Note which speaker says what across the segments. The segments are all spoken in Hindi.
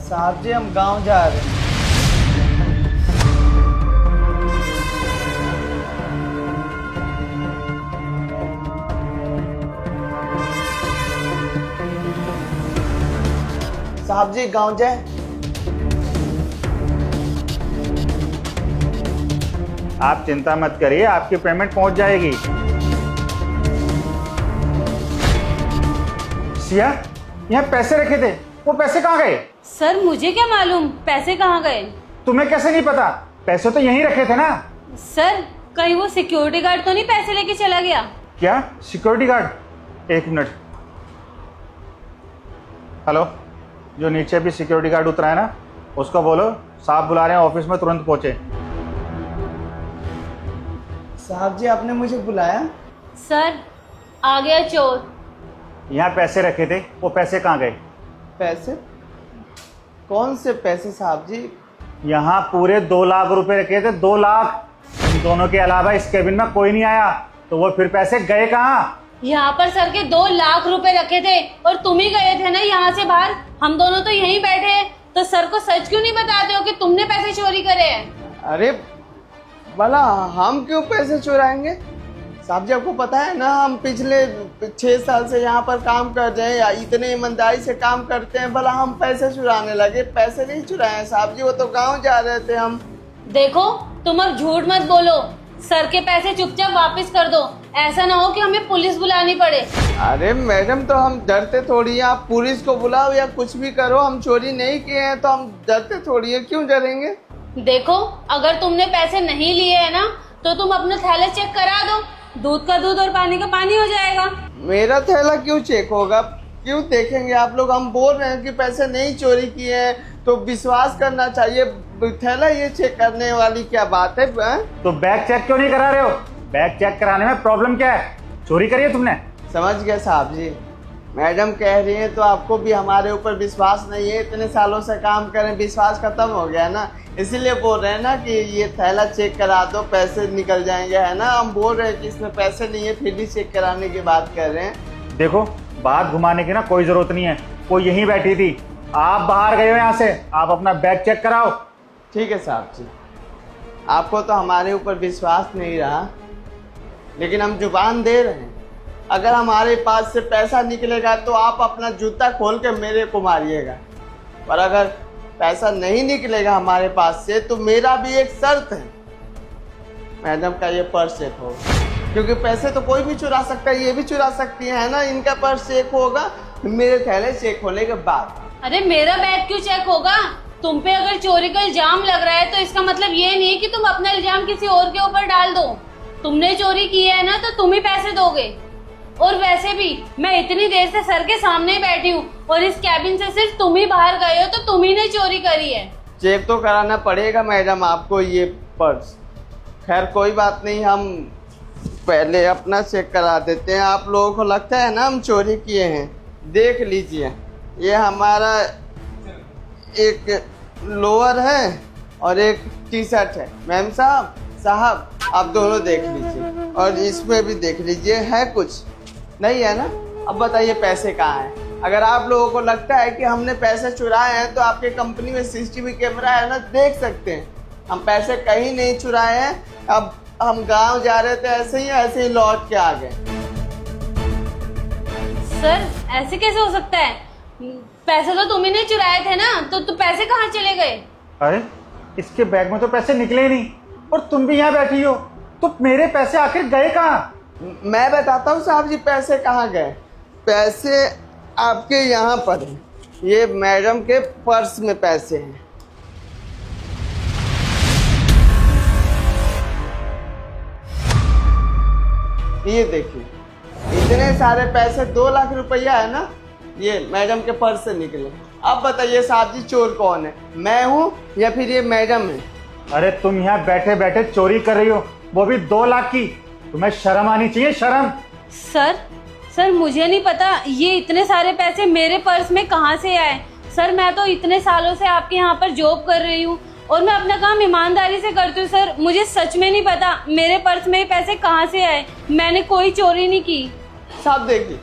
Speaker 1: साहब जी हम गांव जा रहे हैं। साहब जी गांव जाए।
Speaker 2: आप चिंता मत करिए, आपकी पेमेंट पहुंच जाएगी। सिया, यहाँ पैसे रखे थे, वो पैसे कहाँ गए?
Speaker 3: सर मुझे क्या मालूम पैसे कहाँ गए।
Speaker 2: तुम्हें कैसे नहीं पता? पैसे तो यहीं रखे थे ना।
Speaker 3: सर कहीं वो सिक्योरिटी गार्ड तो नहीं पैसे लेके चला गया?
Speaker 2: क्या सिक्योरिटी गार्ड? एक मिनट। हेलो, जो नीचे भी सिक्योरिटी गार्ड उतरा है ना, उसको बोलो साहब बुला रहे हैं, ऑफिस में तुरंत पहुंचे।
Speaker 1: साहब जी आपने मुझे बुलाया?
Speaker 3: सर आ गया चोर।
Speaker 2: यहाँ पैसे रखे थे, वो पैसे कहाँ गए?
Speaker 1: पैसे? कौन से पैसे साहब जी?
Speaker 2: यहाँ पूरे 2 लाख रुपए रखे थे, 2 लाख। इन दोनों के अलावा इस केबिन में कोई नहीं आया, तो वो फिर पैसे गए कहाँ?
Speaker 3: यहाँ पर सर के 2 लाख रुपए रखे थे और तुम ही गए थे ना यहाँ से बाहर। हम दोनों तो यहीं बैठे हैं, तो सर को सच क्यों नहीं बताते हो कि तुमने पैसे चोरी करे हैं?
Speaker 1: अरे भला हम क्यों पैसे चुराएंगे? साहब जी आपको पता है ना, हम पिछले 6 साल से यहाँ पर काम कर रहे हैं, या इतने ईमानदारी से काम करते हैं, भला हम पैसे चुराने लगे? पैसे नहीं चुराए हैं साहब जी, वो तो गांव जा रहे थे हम।
Speaker 3: देखो तुम अब झूठ मत बोलो, सर के पैसे चुपचाप वापस कर दो, ऐसा ना हो कि हमें पुलिस बुलानी पड़े।
Speaker 1: अरे मैडम तो हम डरते थोड़ी हैं, आप पुलिस को बुलाओ या कुछ भी करो, हम चोरी नहीं किए हैं तो हम डरते थोड़ी है, क्यों डरेंगे?
Speaker 3: देखो अगर तुमने पैसे नहीं लिए है ना, तो तुम अपना थैला चेक करा दो, दूध का दूध और पानी का पानी हो जाएगा।
Speaker 1: मेरा थैला क्यों चेक होगा? क्यों देखेंगे आप लोग? हम बोल रहे हैं कि पैसे नहीं चोरी किए हैं, तो विश्वास करना चाहिए। थैला ये चेक करने वाली क्या बात है?
Speaker 2: तो बैग चेक क्यों नहीं करा रहे हो? बैग चेक कराने में प्रॉब्लम क्या है? चोरी करी है तुमने?
Speaker 1: समझ गया साहब जी, मैडम कह रही है तो आपको भी हमारे ऊपर विश्वास नहीं है। इतने सालों से काम करें, विश्वास खत्म हो गया ना, इसीलिए बोल रहे हैं ना कि ये थैला चेक करा दो, पैसे निकल जाएंगे, है ना। हम बोल रहे हैं कि इसमें पैसे नहीं है, फिर भी चेक कराने की बात कर रहे हैं।
Speaker 2: देखो बात घुमाने की ना कोई जरूरत नहीं है, कोई यहीं बैठी थी, आप बाहर गए हो यहाँ से, आप अपना बैग चेक कराओ।
Speaker 1: ठीक है साहब जी, आपको तो हमारे ऊपर विश्वास नहीं रहा, लेकिन हम जुबान दे रहे हैं, अगर हमारे पास से पैसा निकलेगा तो आप अपना जूता खोल के मेरे को मारिएगा, और अगर पैसा नहीं निकलेगा हमारे पास से तो मेरा भी एक शर्त है, मैडम का ये पर्स चेक होगा, क्योंकि पैसे तो कोई भी चुरा सकता है, ये भी चुरा सकती है ना। इनका पर्स चेक होगा मेरे थैले चेक होने के बाद।
Speaker 3: अरे मेरा बैग क्यों चेक होगा? तुम पे अगर चोरी का इल्जाम लग रहा है तो इसका मतलब ये नहीं है कि तुम अपना इल्जाम किसी और के ऊपर डाल दो। तुमने चोरी की है ना, तो तुम ही पैसे दोगे। और वैसे भी मैं इतनी देर से सर के सामने ही बैठी हूँ, और इस कैबिन से सिर्फ तुम ही बाहर गए हो, तो तुम ही ने चोरी करी है।
Speaker 1: चेक तो कराना पड़ेगा मैडम आपको ये पर्स। खैर कोई बात नहीं, हम पहले अपना चेक करा देते हैं। आप लोगों को लगता है ना हम चोरी किए हैं? देख लीजिए, ये हमारा एक लोअर है और एक टी शर्ट है। मैम साहब आप दोनों देख लीजिए, और इसमें भी देख लीजिए, है कुछ नहीं है ना? अब बताइए पैसे कहाँ हैं? अगर आप लोगों को लगता है कि हमने पैसे चुराए हैं तो आपके कंपनी में सीसीटीवी कैमरा है ना, देख सकते हैं। हम पैसे कहीं नहीं चुराए हैं। अब हम गांव जा रहे थे, ऐसे ही लौट के आ गए।
Speaker 3: सर ऐसे कैसे हो सकता है? पैसे तो तुम ही ने चुराए थे ना, तो पैसे कहाँ चले गए?
Speaker 2: अरे इसके बैग में तो पैसे निकले ही नहीं, और तुम भी यहाँ बैठी हो, तो मेरे पैसे आखिर गए कहाँ?
Speaker 1: मैं बताता हूँ साहब जी पैसे कहाँ गए। पैसे आपके यहाँ पर हैं, ये मैडम के पर्स में पैसे हैं। ये देखिए, इतने सारे पैसे, 2 लाख रुपया है ना, ये मैडम के पर्स से निकले। अब बताइए साहब जी चोर कौन है, मैं हूँ या फिर ये मैडम है?
Speaker 2: अरे तुम यहाँ बैठे बैठे चोरी कर रही हो, वो भी 2 लाख की। तुम्हें शर्म आनी चाहिए, शर्म।
Speaker 3: सर मुझे नहीं पता ये इतने सारे पैसे मेरे पर्स में कहाँ से आए। सर मैं तो इतने सालों से आपके यहाँ पर जॉब कर रही हूँ, और मैं अपना काम ईमानदारी से करती हूँ। सर मुझे सच में नहीं पता मेरे पर्स में ये पैसे कहाँ से आए, मैंने कोई चोरी नहीं की।
Speaker 1: साहब देखिए,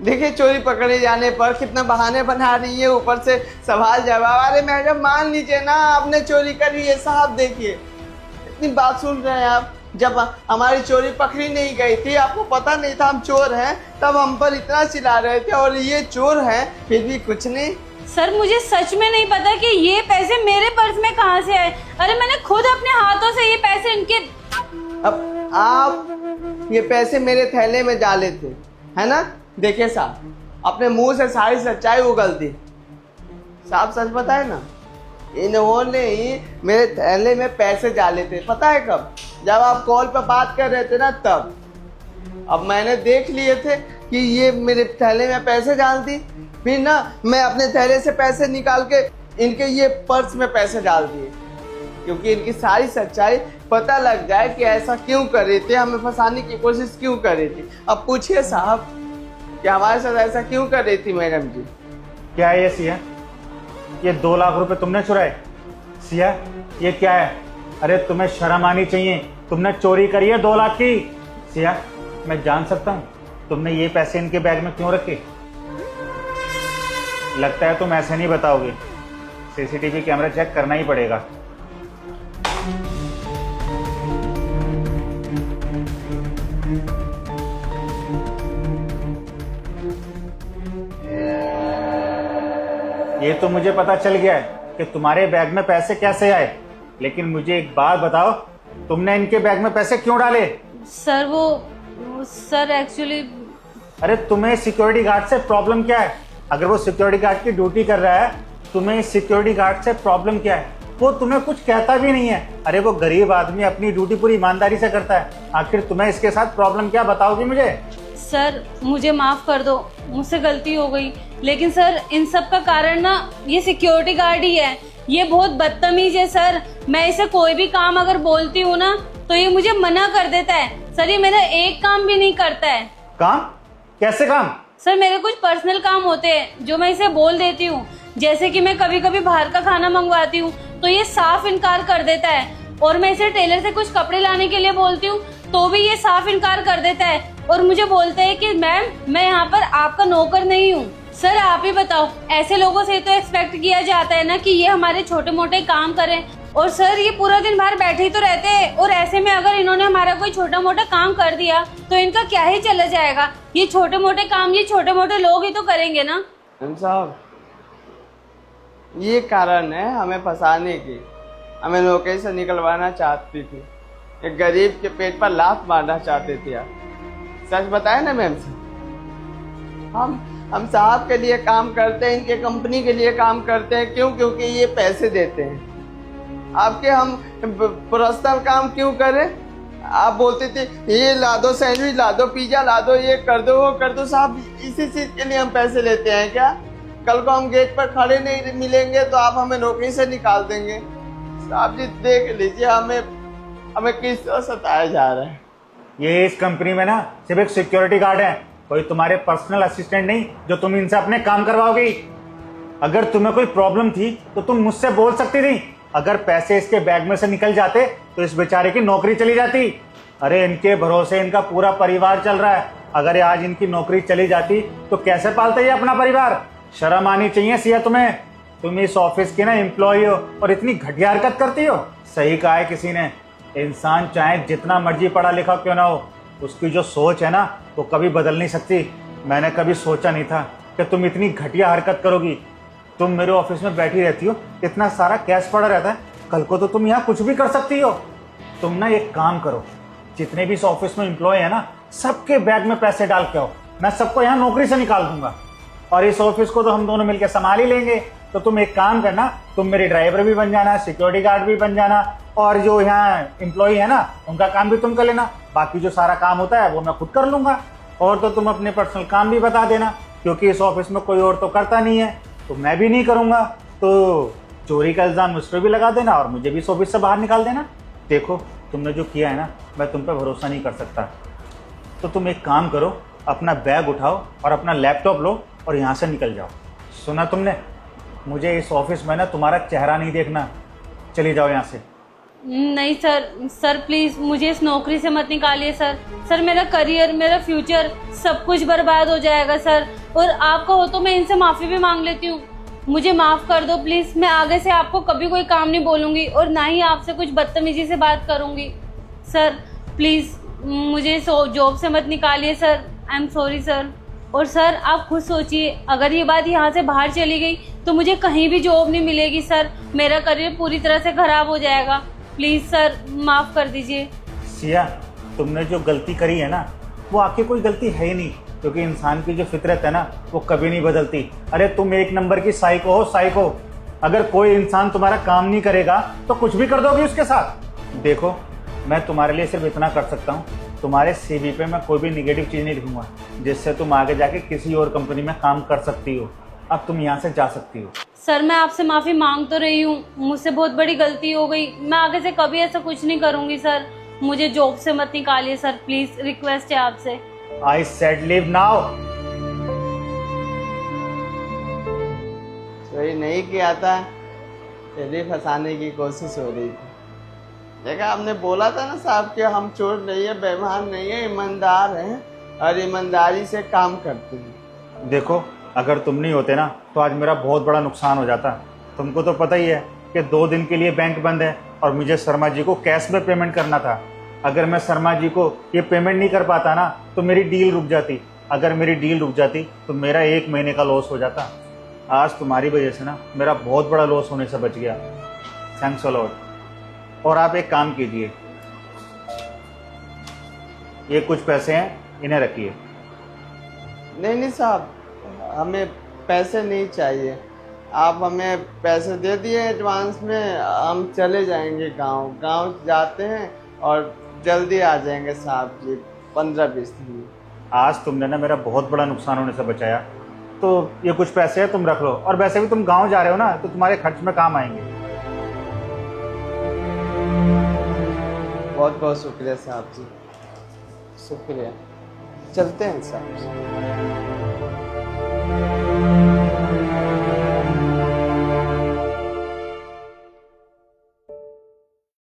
Speaker 1: देखिए चोरी पकड़े जाने पर कितना बहाने बना रही है, ऊपर से सवाल जवाब। अरे मैडम मान लीजिए ना आपने चोरी करी है, साहब देखिए इतनी बात सुन रहे हैं आप। जब हमारी चोरी पकड़ी नहीं गई थी, आपको पता नहीं था हम चोर हैं, तब हम पर इतना चिल्ला रहे थे, और ये चोर हैं फिर भी कुछ नहीं।
Speaker 3: सर मुझे सच में नहीं पता कि ये पैसे मेरे पर्स में कहाँ से आए। अरे मैंने खुद अपने हाथों से ये पैसे इनके।
Speaker 1: अब आप ये पैसे मेरे थैले में डाले थे, है ना? देखिए साहब, अपने मुंह से सारी सच्चाई उगल दी। साहब सच बताए ना, इन्होंने ही मेरे थैले में पैसे डाले थे। पता है कब? जब आप कॉल पर बात कर रहे थे ना, तब। अब मैंने देख लिए थे कि ये मेरे थैले में पैसे डाल दी, फिर ना मैं अपने थैले से पैसे निकाल के इनके ये पर्स में पैसे डाल दिए, क्योंकि इनकी सारी सच्चाई पता लग जाए कि ऐसा क्यों कर रहे थे, हमें फंसाने की कोशिश क्यों कर रही थी। अब पूछिए साहब कि हमारे साथ ऐसा क्यों कर रही थी मैडम जी।
Speaker 2: क्या है ये सिया? ये 2 लाख रुपए तुमने चुराए? सिया ये क्या है? अरे तुम्हें शर्म आनी चाहिए, तुमने चोरी करी है 2 लाख की। सिया मैं जान सकता हूँ तुमने ये पैसे इनके बैग में क्यों रखे? लगता है तुम ऐसे नहीं बताओगे, सीसीटीवी कैमरा चेक करना ही पड़ेगा। ये तो मुझे पता चल गया है कि तुम्हारे बैग में पैसे कैसे आए, लेकिन मुझे एक बात बताओ, तुमने इनके बैग में पैसे क्यों डाले?
Speaker 3: Sir sir actually.
Speaker 2: अरे तुम्हें सिक्योरिटी गार्ड से प्रॉब्लम क्या है? अगर वो सिक्योरिटी गार्ड की ड्यूटी कर रहा है, तुम्हें सिक्योरिटी गार्ड से प्रॉब्लम क्या है? वो तुम्हें कुछ कहता भी नहीं है। अरे वो गरीब आदमी अपनी ड्यूटी पूरी ईमानदारी से करता है, आखिर तुम्हें इसके साथ प्रॉब्लम क्या, बताओगी मुझे?
Speaker 3: सर मुझे माफ कर दो, मुझसे गलती हो गई, लेकिन सर इन सब का कारण ना ये सिक्योरिटी गार्ड ही है। ये बहुत बदतमीज है सर। मैं इसे कोई भी काम अगर बोलती हूँ ना तो ये मुझे मना कर देता है। सर ये मेरा एक काम भी नहीं करता है।
Speaker 2: काम? कैसे काम?
Speaker 3: सर मेरे कुछ पर्सनल काम होते हैं जो मैं इसे बोल देती हूँ, जैसे कि मैं कभी कभी बाहर का खाना मंगवाती हूँ तो ये साफ इनकार कर देता है, और मैं इसे टेलर से कुछ कपड़े लाने के लिए बोलती हूँ तो भी ये साफ इनकार कर देता है, और मुझे बोलता है कि मैम मैं यहाँ पर आपका नौकर नहीं हूँ। सर आप ही बताओ, ऐसे लोगों से तो एक्सपेक्ट किया जाता है ना कि ये हमारे छोटे मोटे काम करें, और सर ये पूरा दिन बाहर बैठे ही तो रहते हैं, और ऐसे में अगर इन्होंने हमारा कोई छोटा मोटा काम कर दिया तो इनका क्या ही चला जाएगा। ये छोटे मोटे काम ये छोटे मोटे लोग ही तो करेंगे ना।
Speaker 1: साहब ये कारण है हमें फंसाने की, हमें नौकरी से निकलवाना चाहती थी, एक गरीब के पेट पर लात मारना चाहते थे आप। सच बताए ना मैम साहब, हम साहब के लिए काम करते हैं, इनके कंपनी के लिए काम करते हैं। क्यों? क्योंकि ये पैसे देते हैं। आपके हम पर्सनल काम क्यों करें? आप बोलते थे ये ला दो, सैंडविच ला दो, पिज्जा ला दो, ये कर दो, वो कर दो। साहब इसी चीज के लिए हम पैसे लेते हैं क्या? कल को हम गेट पर खड़े नहीं मिलेंगे तो आप हमें नौकरी से निकाल देंगे। साहब जी देख लीजिए हमें किस तरह सताया जा रहा है।
Speaker 2: ये इस कंपनी में ना सिर्फ एक सिक्योरिटी गार्ड है, कोई तुम्हारे पर्सनल असिस्टेंट नहीं जो तुम इनसे अपने काम करवाओगी। अगर तुम्हें कोई प्रॉब्लम थी तो तुम मुझसे बोल सकती थी। अगर पैसे इसके बैग में से निकल जाते तो इस बेचारे की नौकरी चली जाती। अरे इनके भरोसे इनका पूरा परिवार चल रहा है, अगर आज इनकी नौकरी चली जाती तो कैसे पालते ये अपना परिवार? शर्म आनी चाहिए सिया तुम्हें। तुम इस ऑफिस की ना एम्प्लॉय हो और इतनी घटिया हरकत करती हो। सही कहा है किसी ने, इंसान चाहे जितना मर्जी पढ़ा लिखा क्यों ना हो, उसकी जो सोच है ना वो कभी बदल नहीं सकती। मैंने कभी सोचा नहीं था कि तुम इतनी घटिया हरकत करोगी। तुम मेरे ऑफिस में बैठी रहती हो, इतना सारा कैश पड़ा रहता है, कल को तो तुम यहाँ कुछ भी कर सकती हो। तुम ना एक काम करो, जितने भी इस ऑफिस में एम्प्लॉय है ना सबके बैग में पैसे डाल के आओ, मैं सबको यहाँ नौकरी से निकाल दूंगा, और इस ऑफिस को तो हम दोनों मिलकर संभाल ही लेंगे। तो तुम एक काम करना, तुम मेरी ड्राइवर भी बन जाना, सिक्योरिटी गार्ड भी बन जाना, और जो यहाँ एम्प्लॉय है ना उनका काम भी तुम कर लेना। बाकी जो सारा काम होता है वो मैं खुद कर लूंगा। और तो तुम अपने पर्सनल काम भी बता देना, क्योंकि इस ऑफिस में कोई और तो करता नहीं है तो मैं भी नहीं करूंगा। तो चोरी का इल्जाम मुझ पर भी लगा देना और मुझे भी इस ऑफिस से बाहर निकाल देना। देखो तुमने जो किया है ना, मैं तुम पर भरोसा नहीं कर सकता। तो तुम एक काम करो, अपना बैग उठाओ और अपना लैपटॉप लो और यहाँ से निकल जाओ। सुना तुमने? मुझे इस ऑफिस में ना तुम्हारा चेहरा नहीं देखना, चली जाओ यहाँ से।
Speaker 3: नहीं सर, सर प्लीज मुझे इस नौकरी से मत निकालिए सर। सर मेरा करियर, मेरा फ्यूचर सब कुछ बर्बाद हो जाएगा सर। और आपका हो तो मैं इनसे माफ़ी भी मांग लेती हूँ, मुझे माफ़ कर दो प्लीज़। मैं आगे से आपको कभी कोई काम नहीं बोलूँगी और ना ही आपसे कुछ बदतमीजी से बात करूँगी। सर प्लीज़ मुझे इस जॉब से मत निकालिए sir. I am sorry sir. और सर आप खुद सोचिए, अगर ये बात यहाँ से बाहर चली गई तो मुझे कहीं भी जॉब नहीं मिलेगी सर। मेरा करियर पूरी तरह से ख़राब हो जाएगा। प्लीज़ सर माफ़ कर दीजिए।
Speaker 2: सिया, तुमने जो गलती करी है ना, वो आपकी कोई गलती है ही नहीं, क्योंकि इंसान की जो फितरत है ना वो कभी नहीं बदलती। अरे तुम एक नंबर की साइको हो, साइको। अगर कोई इंसान तुम्हारा काम नहीं करेगा तो कुछ भी कर दोगे उसके साथ। देखो, मैं तुम्हारे लिए सिर्फ इतना कर सकता हूँ, तुम्हारे सीवी पे मैं कोई भी निगेटिव चीज़ नहीं लिखूंगा जिससे तुम आगे जाके किसी और कंपनी में काम कर सकती हो। अब तुम यहाँ से जा सकती हो।
Speaker 3: सर मैं आपसे माफ़ी मांग तो रही हूँ, मुझसे बहुत बड़ी गलती हो गई। मैं आगे से कभी ऐसा कुछ नहीं करूँगी सर। मुझे जॉब से मत निकालिए सर, प्लीज़ रिक्वेस्ट है आपसे।
Speaker 2: I said leave now।
Speaker 1: चोरी नहीं किया था, फिर भी फंसाने की कोशिश हो रही थी। देखा, आपने बोला था ना साहब कि हम चोर नहीं है, बेईमान नहीं है, ईमानदार हैं और ईमानदारी से काम करते हैं।
Speaker 2: देखो, अगर तुम नहीं होते ना तो आज मेरा बहुत बड़ा नुकसान हो जाता। तुमको तो पता ही है कि 2 दिन के लिए बैंक बंद है और मुझे शर्मा जी को कैश में पेमेंट करना था। अगर मैं शर्मा जी को ये पेमेंट नहीं कर पाता ना तो मेरी डील रुक जाती। अगर मेरी डील रुक जाती तो मेरा 1 महीने का लॉस हो जाता। आज तुम्हारी वजह से ना मेरा बहुत बड़ा लॉस होने से बच गया। Thanks a lot. और आप एक काम कीजिए, ये कुछ पैसे हैं, इन्हें रखिए।
Speaker 1: नहीं नहीं साहब, हमें पैसे नहीं चाहिए। आप हमें पैसे दे दिए एडवांस में, हम चले जाएंगे गांव। गांव जाते हैं और जल्दी आ जाएंगे साहब जी, 15-20 दिन में।
Speaker 2: आज तुमने ना मेरा बहुत बड़ा नुकसान होने से बचाया, तो ये कुछ पैसे हैं, तुम रख लो। और वैसे भी तुम गांव जा रहे हो ना तो तुम्हारे खर्च में काम आएंगे।
Speaker 1: बहुत बहुत शुक्रिया साहब जी, शुक्रिया। चलते हैं साहब जी।